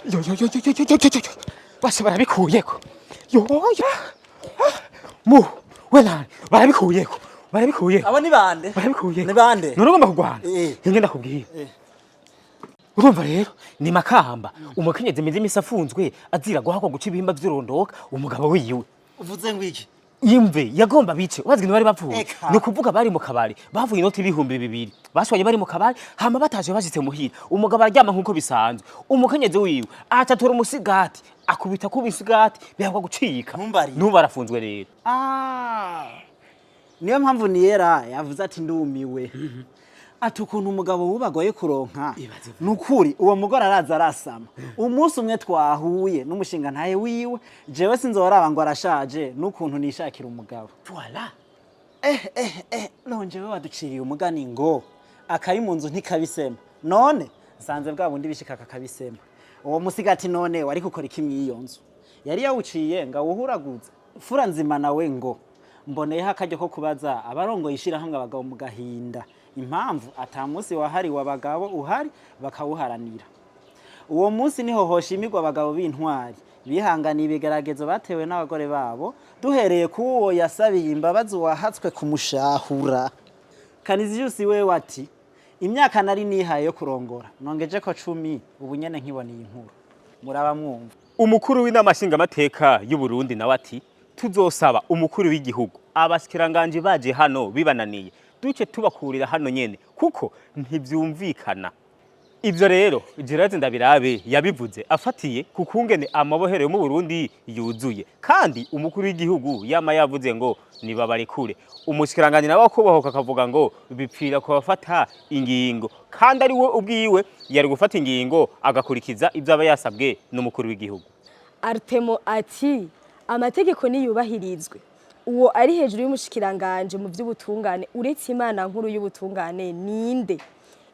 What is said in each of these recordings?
yo bose barabikuyeko yo mu wena barabikuyeko abo ni bande barabikuye ni bande none ugomba kugwana ngenda kubwira urumva rero ni Makamba umukenyezi meze imisafunzwe azira guhakwa guca ibihimba vy'urondoka umugabo wiwe uvuze ngwiki imve yagomba bice wazi bari bapfuye no kuvuga bari mu kabari bavuye inoti ibihumbi 200 bashwanye bari mu kabari hama bataje bashitse muhira umugabo aryama nkuko bisanzwe umukenyezi wiwe acatura umusigati akubita ku bisigati bihakwa gucika numva arafunzwe rero niyo mpamvu niyera yavuze ati ndumiwe ati ukuntu umugabo wubagoye kuronka nukuri uwo mugore araza arasama umunsi umwe twahuye n'umushinga ntaye wiwe jewe sinzoraba ngo arashaje n'ukuntu nishakira umugabo voilà nonje we waduciriye umugani ngo akari mu nzu ntikabisema none sanze bwa bundi bishika kakabisema uwo musigati none wari gukora iki mwiyo nzu yari yawuciye nga wuhuraguze fura nzima nawe ngo mboneye hakajya ko kubaza abarongo yishira hamwe abagabo mu gahinda impamvu atamusi wahari wabagabo uhari bakawuharanira uwo munsi niho hoshimirwa abagabo b'intwari bihanganiye ibigeragezo batewe n'abagore babo duhereye kuwo yasabiye imbabazi wahatswe kumushahura Kaniziyusi we wati imyaka nari nihaye yo kurongora nongeje ko 10 ubu nyene nkiboneye inkuru muraba mwumva umukuru w'inama nshingamateka y'u Burundi nawe ati tuzosaba umukuru w'igihugu abashikiranganje baje hano bibananiye duce tubakurira hano nyene kuko ntivyumvikana ivyo rero Gerard Ndabirabe yabivuze afatiye kukungene amabohero yo mu Burundi yuzuye kandi umukuru w'igihugu yama yavuze ngo nibabarekure umushikiranganje nawe kubahoka akavuga ngo bipfira ko bafata ingingo kandi ari we ubwiwe yari gufata ingingo agakurikiza ivyo aba yasabwe n'umukuru w'igihugu Artemo ati amategeko niyubahirizwe uwo ari hejuru y'umushikiranganje mu by'ubutungane uretse Imana nkuru y'ubutungane ninde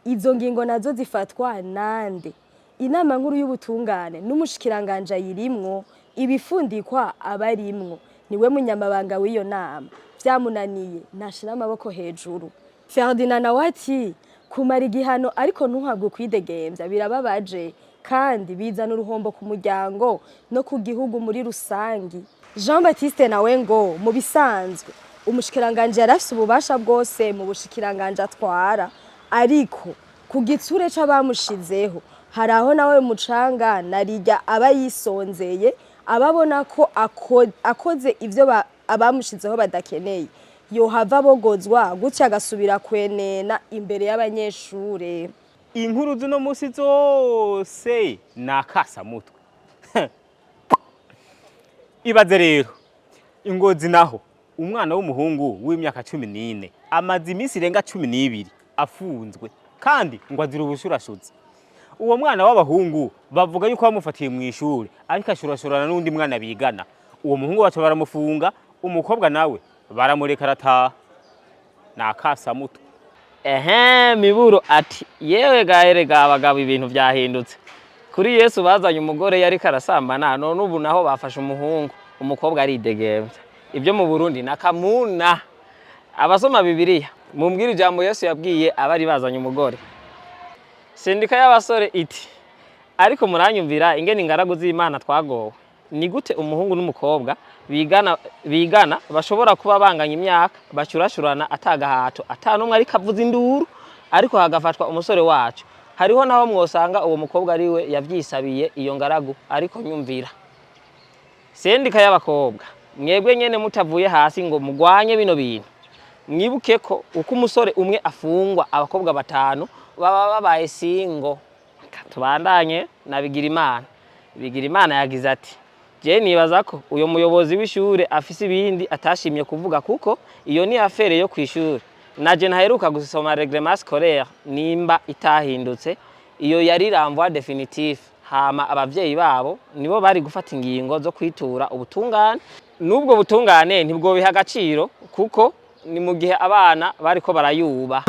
izo ngingo nazo zifatwa nande inama nkuru y'ubutungane n'umushikiranganje yirimwo ibifundikwa abarimwo niwe munyamabanga w'iyo nama byamunaniye nashira amaboko hejuru Ferdinand nawati kumara igihano ariko ntuhabwe kwidegembya birababaje kandi bizana uruhombo ku muryango no ku gihugu muri rusangi Jean Baptiste nawe ngo mu bisanzwe umushikiranganje yarafise ububasha bwose mu bushikiranganje atwara ariko ku gitsure c'abamushizeho haraho nawe mucanga narijya aba yisonzeye ababona ko akoze ivyo abamushizeho badakeneye yohava bogozwa gutya agasubira kwenena imbere y'abanyeshure inkuru zino musi zose nakasa mutwe ibaze rero ingozi naho umwana w'umuhungu w'imyaka 14 amazi iminsi irenga 12 afunzwe kandi ngo azira ubushurashutse uwo mwana w'abahungu bavuga yuko bamufatiye mu ishuri ariko ashurashurana n'undi mwana bigana uwo muhungu bacu baramufunga umukobwa nawe baramureka arataha nakasa mutwe Miburo ati yewe gaherega abagabo ibintu byahindutse kuri Yesu bazanye umugore yari karasambana none ubu naho bafashe umuhungu umukobwa ari degemvya ibyo mu Burundi nakamuna abasoma Bibiliya mumbwira ijambo Yesu yabwiye abari bazanye umugore sendika y'abasore iti ariko muranyumvira ingene ingaragu z'Imana twagowe ni gute umuhungu n'umukobwa bigana bashobora kuba banganya imyaka bacurashurana atagahato atanumwe ariko avuza induru ariko hagafatwa umusore wacu hariho naho mwosanga uwo mukobwa ari we yavyisabiye iyo ngaragu ariko nyumvira sendika y'abakobwa mwebwe nyene mutavuye hasi ngo mugwanye bino bintu mwibuke ko uko umusore umwe afungwa abakobwa 5 baba babaye singo tubandanye bigira imana yagize ati je nibaza ko uyo muyobozi w'ishure afise ibindi atashimye kuvuga kuko iyo ni afere yo kwishura naje ntaheruka gusoma reglement scolaire nimba itahindutse iyo yari ramvwa definitif hama abavyeyi babo nibo bari gufata ingingo zo kwitura ubutungane nubwo butungane ntibwo biha agaciro kuko ni mu gihe abana bariko barayuba